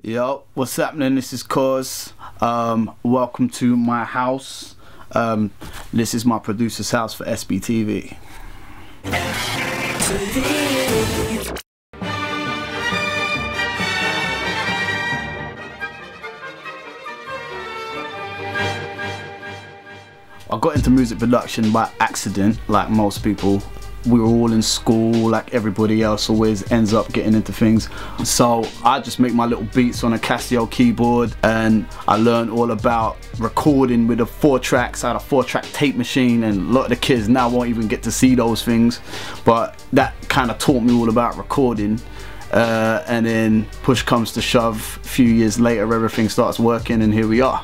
Yo, what's happening? This is Cause. Welcome to my house. This is my producer's house for SBTV. I got into music production by accident, like most people. We were all in school, like everybody else always ends up getting into things. So I just make my little beats on a Casio keyboard, and I learned all about recording with the 4 tracks. I had a 4-track tape machine, and a lot of the kids now won't even get to see those things. But that kind of taught me all about recording. And then push comes to shove, a few years later everything starts working, and here we are.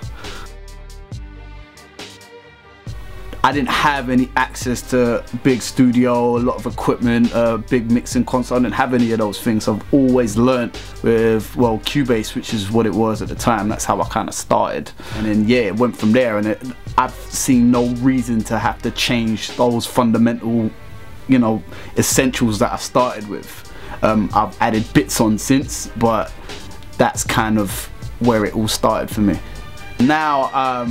I didn't have any access to big studio, a lot of equipment, big mixing console. I didn't have any of those things. I've always learnt with, well, Cubase, which is what it was at the time. That's how I kind of started. And then, yeah, it went from there, and I've seen no reason to have to change those fundamental, you know, essentials that I started with. I've added bits on since, but that's kind of where it all started for me. Now,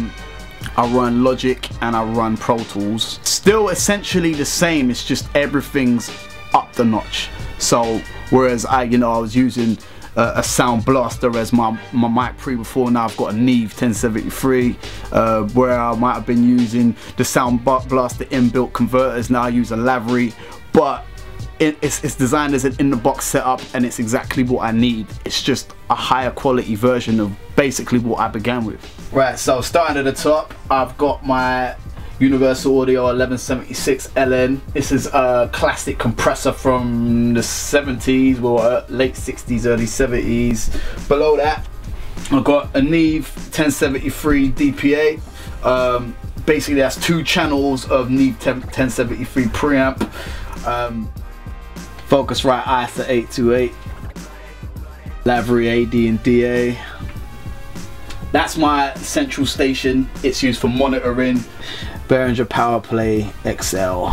I run Logic and I run Pro Tools. Still essentially the same, it's just everything's up the notch. So whereas I was using a Sound Blaster as my mic pre before, now I've got a Neve 1073. Where I might have been using the Sound Blaster inbuilt converters, now I use a Lavery. But it's designed as an in-the-box setup, and it's exactly what I need. It's just a higher quality version of basically what I began with. Right, so starting at the top, I've got my Universal Audio 1176 LN. This is a classic compressor from the 70s, or late 60s, early 70s. Below that, I've got a Neve 1073 DPA. Basically, that's 2 channels of Neve 1073 preamp. Focusrite ISA 828, Lavery AD and DA. That's my central station. It's used for monitoring. Behringer PowerPlay XL,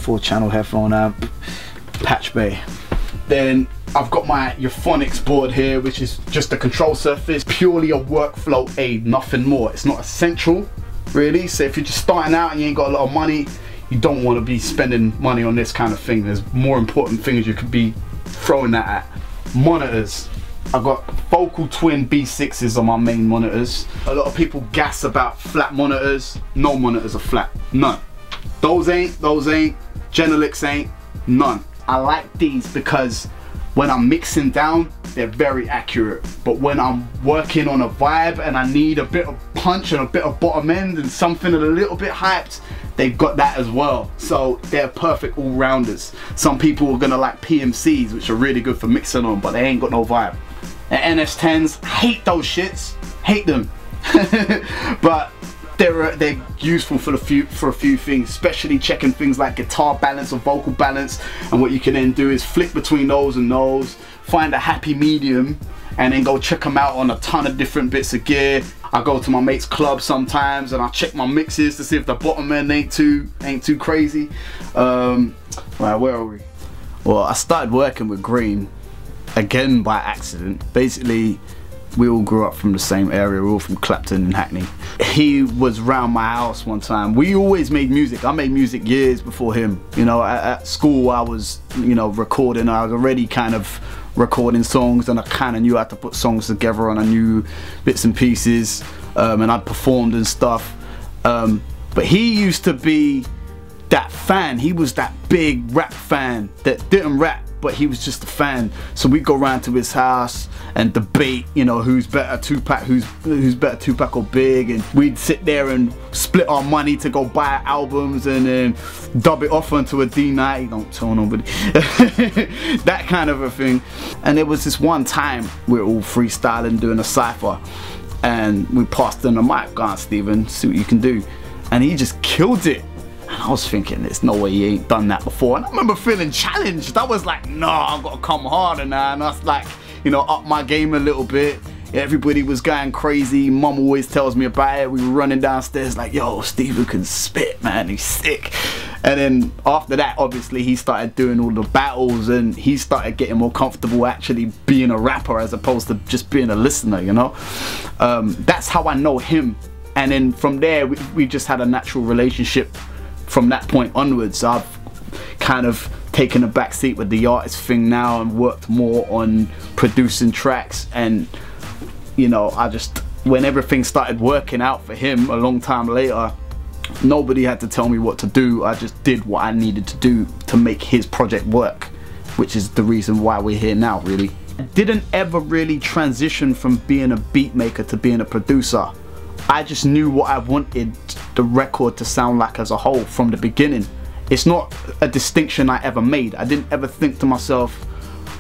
4-channel headphone amp, patch bay. Then I've got my Euphonics board here, which is just a control surface, purely a workflow aid, nothing more. It's not essential, really. So if you're just starting out and you ain't got a lot of money, you don't want to be spending money on this kind of thing. There's more important things you could be throwing that at. Monitors. I've got Focal Twin B6s on my main monitors. A lot of people gas about flat monitors. No monitors are flat, none. Those ain't, Genelix ain't, none. I like these because when I'm mixing down, they're very accurate. But when I'm working on a vibe and I need a bit of punch and a bit of bottom end and something a little bit hyped, they've got that as well. So they're perfect all-rounders. Some people are gonna like PMCs, which are really good for mixing on, but they ain't got no vibe. And NS10s, hate those shits, hate them. But they're useful for a few things, especially checking things like guitar balance or vocal balance. And what you can then do is flip between those and those, find a happy medium, and then go check them out on a ton of different bits of gear. I go to my mate's club sometimes and I check my mixes to see if the bottom end ain't too crazy. Right, where are we? Well, I started working with Green again by accident. Basically, we all grew up from the same area. We're all from Clapton and Hackney. He was round my house one time. We always made music. I made music years before him. You know, at school I was, recording. I was already kind of recording songs, and I kind of knew how to put songs together, and I knew bits and pieces, and I'd performed and stuff. But he used to be that fan. He was that big rap fan that didn't rap, but he was just a fan. So we'd go around to his house and debate, who's better, Tupac, who's better, Tupac or Big, and we'd sit there and split our money to go buy albums and then dub it off onto a D90. Don't tell nobody. That kind of a thing. And there was this one time we were all freestyling, doing a cypher, and we passed in the mic. Go on, Steven, see what you can do. And he just killed it. And I was thinking, there's no way he ain't done that before. And I remember feeling challenged. I was like, nah, I've got to come harder now. And I was like, up my game a little bit. Everybody was going crazy. Mum always tells me about it. We were running downstairs like, yo, Steven can spit, man, he's sick. And then after that, obviously, he started doing all the battles and he started getting more comfortable actually being a rapper as opposed to just being a listener, you know. That's how I know him. And then from there, we just had a natural relationship from that point onwards. I've kind of taken a back seat with the artist thing now and worked more on producing tracks. And, you know, when everything started working out for him a long time later, nobody had to tell me what to do. I just did what I needed to do to make his project work, which is the reason why we're here now, really. I didn't ever really transition from being a beat maker to being a producer. I just knew what I wanted the record to sound like as a whole from the beginning. It's not a distinction I ever made. I didn't ever think to myself,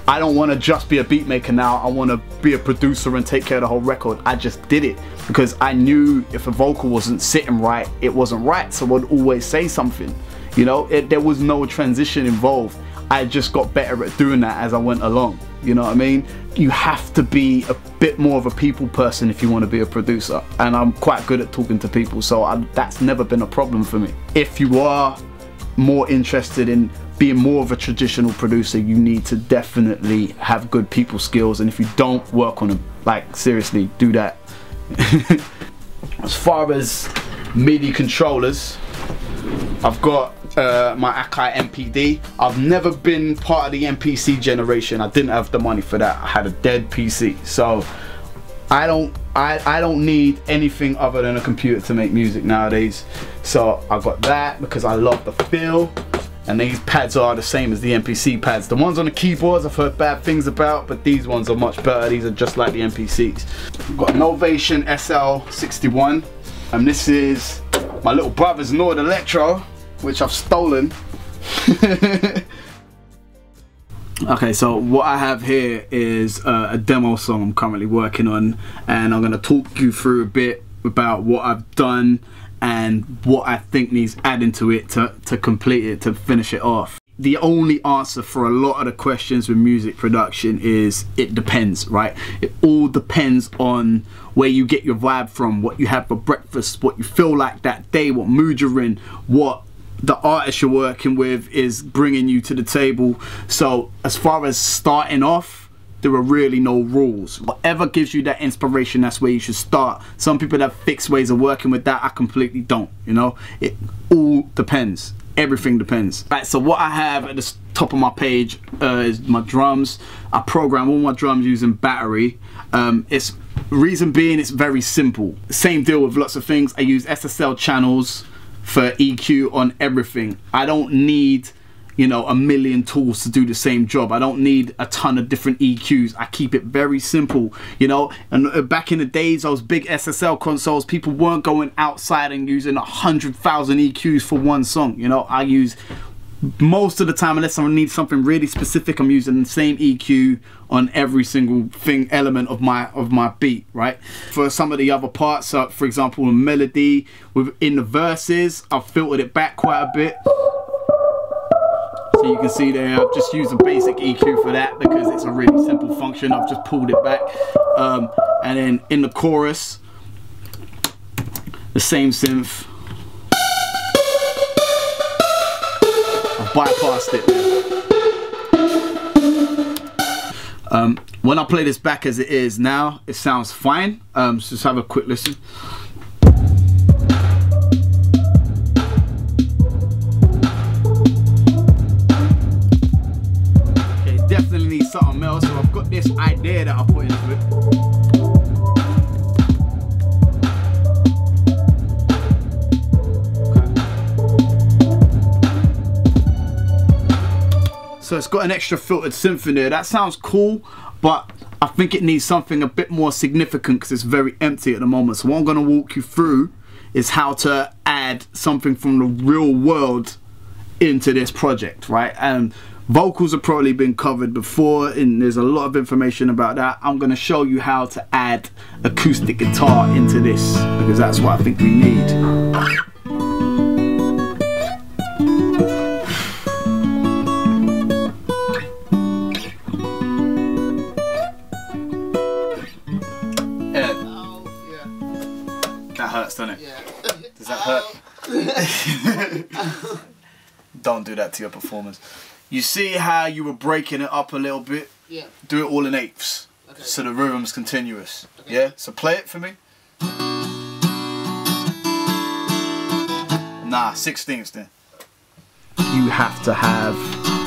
I don't want to just be a beat maker now, I want to be a producer and take care of the whole record. I just did it because I knew if a vocal wasn't sitting right, it wasn't right, so I'd always say something. You know, there was no transition involved. I just got better at doing that as I went along. You know what I mean? You have to be a bit more of a people person if you want to be a producer, and I'm quite good at talking to people, so that's never been a problem for me. If you are more interested in being more of a traditional producer, you need to definitely have good people skills, and if you don't, work on them. Like, seriously, do that. As far as MIDI controllers, I've got my Akai MPD. I've never been part of the MPC generation. I didn't have the money for that. I had a dead PC, so I don't need anything other than a computer to make music nowadays. So I got that because I love the feel. And these pads are the same as the MPC pads. The ones on the keyboards I've heard bad things about, but these ones are much better. These are just like the MPCs. I've got an Ovation SL61, and this is my little brother's Nord Electro, which I've stolen. Okay, so what I have here is a demo song I'm currently working on, and I'm going to talk you through a bit about what I've done and what I think needs adding to it to complete it, to finish it off. The only answer for a lot of the questions with music production is it depends, right? It all depends on where you get your vibe from, what you have for breakfast, what you feel like that day, what mood you're in, what the artist you're working with is bringing you to the table. So as far as starting off, there are really no rules. Whatever gives you that inspiration, that's where you should start. Some people have fixed ways of working with that. I completely don't, you know? It all depends. Everything depends. Right, so what I have at the top of my page is my drums. I program all my drums using battery. Reason being, it's very simple. Same deal with lots of things. I use SSL channels for EQ on everything. I don't need, you know, a million tools to do the same job. I don't need a ton of different EQs. I keep it very simple, you know. And back in the days, those big SSL consoles, people weren't going outside and using 100,000 EQs for one song. You know, I use most of the time, unless I need something really specific, I'm using the same EQ on every single element of my beat, right? For some of the other parts, for example, a melody in the verses, I've filtered it back quite a bit. So you can see there, I've just used a basic EQ for that because it's a really simple function. I've just pulled it back. And then in the chorus, the same synth. I've bypassed it. When I play this back as it is now, it sounds fine. So just have a quick listen. Definitely need something else, so I've got this idea that I put into it. Okay. So it's got an extra filtered synth in there. That sounds cool, but I think it needs something a bit more significant because it's very empty at the moment. So what I'm going to walk you through is how to add something from the real world into this project, right? And vocals have probably been covered before, and there's a lot of information about that. I'm going to show you how to add acoustic guitar into this because that's what I think we need. That hurts, doesn't it? Yeah. Does that hurt? Don't do that to your performers. You see how you were breaking it up a little bit? Yeah. Do it all in eighths. Okay. So the rhythm's continuous. Okay. Yeah? So play it for me. Nah, 16ths then. You have to have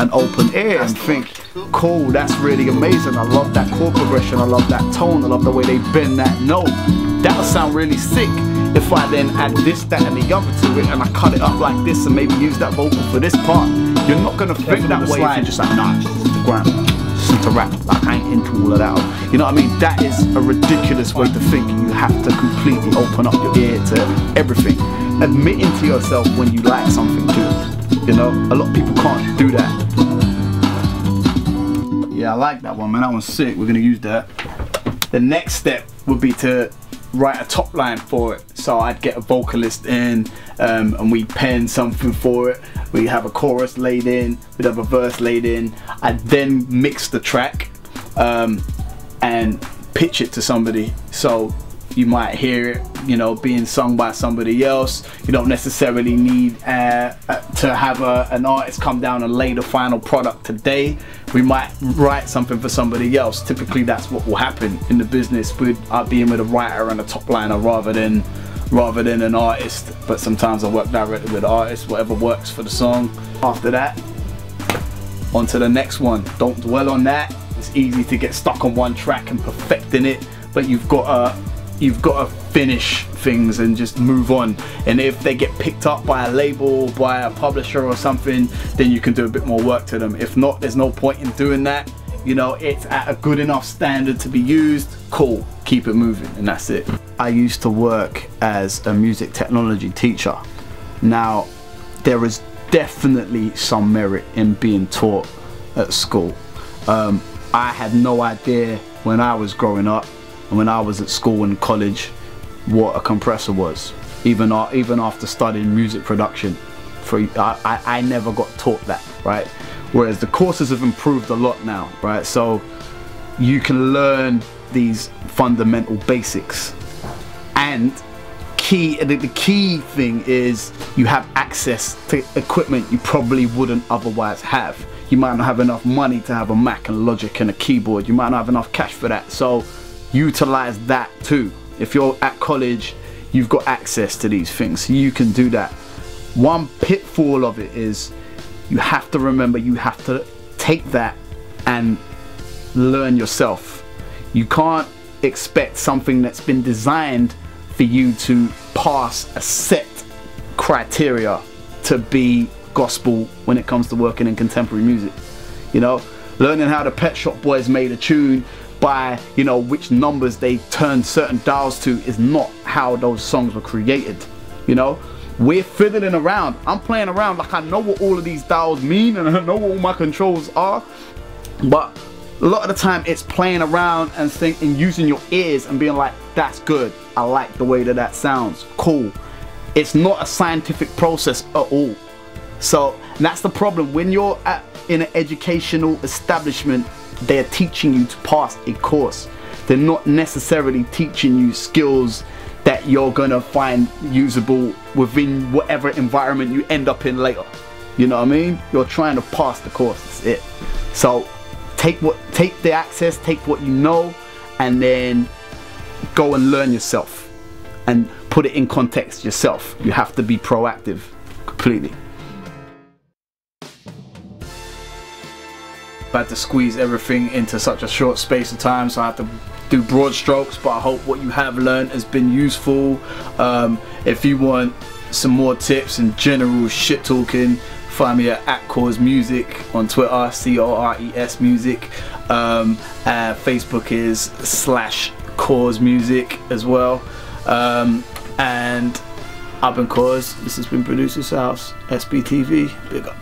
an open ear and think, cool, that's really amazing. I love that chord progression, I love that tone, I love the way they bend that note. That'll sound really sick if I then add this, that and the other to it and I cut it up like this and maybe use that vocal for this part. You're not gonna think that way if you're just like, nah, it's the grammar, listen to rap, like I ain't into all of that. You know what I mean? That is a ridiculous way to think. You have to completely open up your ear to everything. Admitting to yourself when you like something too. You know, a lot of people can't do that. Yeah, I like that one, man. That one's sick. We're gonna use that. The next step would be to write a top line for it. So I'd get a vocalist in and we'd pen something for it. We'd have a chorus laid in, we'd have a verse laid in. I'd then mix the track and pitch it to somebody. So you might hear it, you know, being sung by somebody else. You don't necessarily need to have an artist come down and lay the final product today. We might write something for somebody else. Typically that's what will happen in the business with being with a writer and a top liner rather than an artist. But sometimes I work directly with the artist, whatever works for the song. After that, on to the next one. Don't dwell on that. It's easy to get stuck on one track and perfecting it, but you've got to finish things and just move on. And if they get picked up by a label, by a publisher or something, then you can do a bit more work to them. If not, there's no point in doing that. You know, it's at a good enough standard to be used, cool, keep it moving, and that's it. I used to work as a music technology teacher. Now, there is definitely some merit in being taught at school. I had no idea when I was growing up and when I was at school and college what a compressor was. Even after studying music production, I never got taught that, right? Whereas the courses have improved a lot now, right? So you can learn these fundamental basics. And the key thing is you have access to equipment you probably wouldn't otherwise have. You might not have enough money to have a Mac and Logic and a keyboard. You might not have enough cash for that. So utilize that too. If you're at college, you've got access to these things, so you can do that. One pitfall of it is you have to remember you have to take that and learn yourself. You can't expect something that's been designed for you to pass a set criteria to be gospel when it comes to working in contemporary music. You know, learning how the Pet Shop Boys made a tune by, you know, which numbers they turned certain dials to is not how those songs were created. You know, we're fiddling around. I'm playing around like I know what all of these dials mean and I know what all my controls are, but a lot of the time it's playing around and using your ears and being like, that's good, I like the way that sounds, cool. It's not a scientific process at all. So that's the problem. When you're in an educational establishment, they're teaching you to pass a course. They're not necessarily teaching you skills that you're gonna find usable within whatever environment you end up in later. You know what I mean? You're trying to pass the course, that's it. So take the access, take what you know, and then go and learn yourself and put it in context yourself. You have to be proactive completely. I had to squeeze everything into such a short space of time, so I have to do broad strokes, but I hope what you have learned has been useful. If you want some more tips and general shit talking, find me at @CoresMusic on Twitter, CORES Music. Facebook is /CoresMusic as well. And I've been Cores, this has been Producer's House, SBTV, big up.